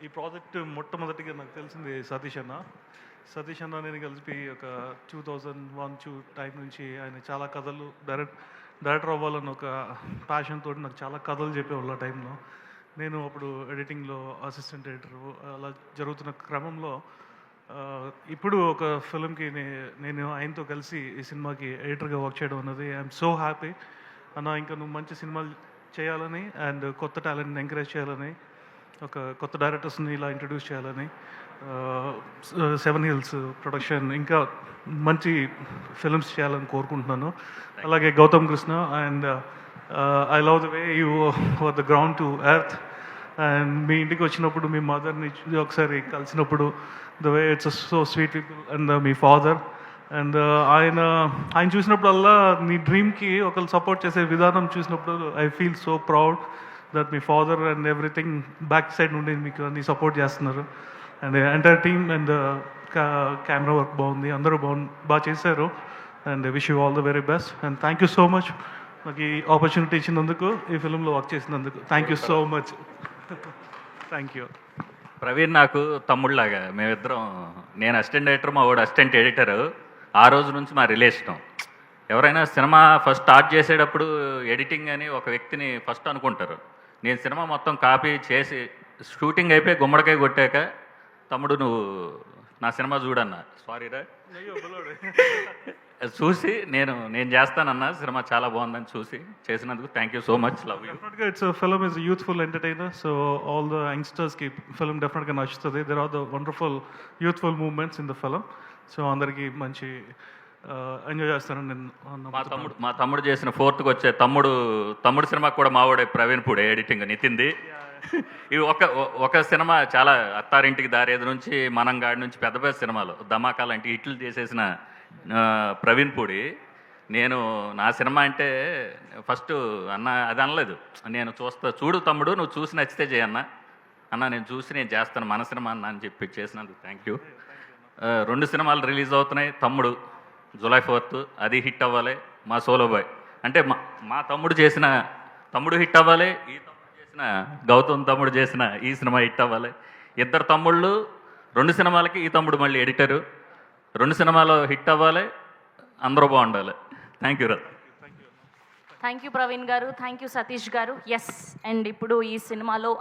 ఈ ప్రాజెక్ట్ మొట్టమొదటిగా నాకు తెలిసింది సతీష్ అన్న నేను కలిపి ఒక 2001 టైం నుంచి ఆయన చాలా కథలు డైరెక్టర్ అవ్వాలని ఒక ప్యాషన్ తోటి నాకు చాలా కథలు చెప్పేవాళ్ళు ఆ టైంలో. నేను అప్పుడు ఎడిటింగ్లో అసిస్టెంట్ ఎడిటర్ అలా జరుగుతున్న క్రమంలో ఇప్పుడు ఒక ఫిల్మ్కి నేను ఆయనతో కలిసి ఈ సినిమాకి ఎడిటర్గా వర్క్ చేయడం అన్నది ఐఎమ్ సో హ్యాపీ అన్న. ఇంకా నువ్వు మంచి సినిమాలు చేయాలని అండ్ కొత్త టాలెంట్ని ఎంకరేజ్ చేయాలని, ఒక కొత్త డైరెక్టర్స్ని ఇలా ఇంట్రడ్యూస్ చేయాలని, 7 Hills ప్రొడక్షన్ ఇంకా మంచి ఫిల్మ్స్ చేయాలని కోరుకుంటున్నాను. అలాగే Gautam Krishna and I love the way you for the ground to earth. And మీ ఇంటికి వచ్చినప్పుడు మీ మదర్ని ఒకసారి కలిసినప్పుడు the way it's so sweet people and మీ ఫాదర్ అండ్ ఆయన చూసినప్పుడల్లా నీ డ్రీమ్కి ఒకరు సపోర్ట్ చేసే విధానం చూసినప్పుడు I feel so proud that మీ father and everything back side నుండి మీకు అన్ని సపోర్ట్ చేస్తున్నారు. And entire team and camera work బాగుంది, అందరూ బాగా చేశారు. And wish you all the very best and thank you so much నాకు ఈ ఆపర్చునిటీ ఇచ్చినందుకు, ఈ ఫిల్మ్లో వర్క్ చేసినందుకు. Thank you so much. Thank you. Praveen నాకు తమ్ముళ్ళలాగా, మేమిద్దరం, నేను అసిస్టెంట్ డైరెక్టర్, మా వాడు అసిస్టెంట్ ఎడిటర్. ఆ రోజు నుంచి మా రిలేషను. ఎవరైనా సినిమా ఫస్ట్ స్టార్ట్ చేసేటప్పుడు ఎడిటింగ్ అని ఒక వ్యక్తిని ఫస్ట్ అనుకుంటారు. నేను సినిమా మొత్తం కాపీ చేసి షూటింగ్ అయిపోయి గుమ్మడికాయ కొట్టాక, తమ్ముడు నువ్వు నా సినిమా చూడన్నా, సారీరా చూసి నేను చేస్తానన్నా, సినిమా చాలా బాగుందని చూసి చేసినందుకు thank you so much. Love you. డెఫినెట్గా it's film is youthful entertainer, so all the యంగ్స్టర్స్కి ఫిల్మ్ డెఫినెట్గా నచ్చుతుంది. There are the wonderful youthful moments in the film. So అందరికీ మంచి ఎంజాయ్ చేస్తానని నేను. మా తమ్ముడు చేసిన 4th వచ్చే తమ్ముడు సినిమాకి కూడా మావాడే ప్రవీణ్ పూడే ఎడిటింగ్ నితింది. ఇవి ఒక సినిమా చాలా, అత్తారింటికి దారేది నుంచి మనంగాడి నుంచి పెద్ద పెద్ద సినిమాలు ధమాకా లాంటి హిట్లు చేసేసిన ప్రవీణ్ పూడి. నేను నా సినిమా అంటే ఫస్ట్ అన్న అది అనలేదు, నేను చూడు తమ్ముడు నువ్వు చూసి నచ్చితే చేయన్నా అన్న, నేను చూసి నేను చేస్తాను మన సినిమా అన్న అని చెప్పి చేసినందుకు థ్యాంక్ యూ. 2 సినిమాలు రిలీజ్ అవుతున్నాయి. తమ్ముడు జూలై 4th, అది హిట్ అవ్వాలి. మా సోలో బాయ్ అంటే మా తమ్ముడు చేసిన తమ్ముడు హిట్ అవ్వాలి, ఈ తమ్ముడు చేసిన గౌతమ్ తమ్ముడు చేసిన ఈ సినిమా హిట్ అవ్వాలి. ఇద్దరు తమ్ముళ్ళు, 2 సినిమాలకి ఈ తమ్ముడు మళ్ళీ ఎడిటరు. 2 సినిమాలు హిట్ అవ్వాలి, అందరూ బాగుండాలి. Thank you. Thank you Praveen గారు, థ్యాంక్ యూ సతీష్ గారు. ఎస్, అండ్ ఇప్పుడు ఈ సినిమాలో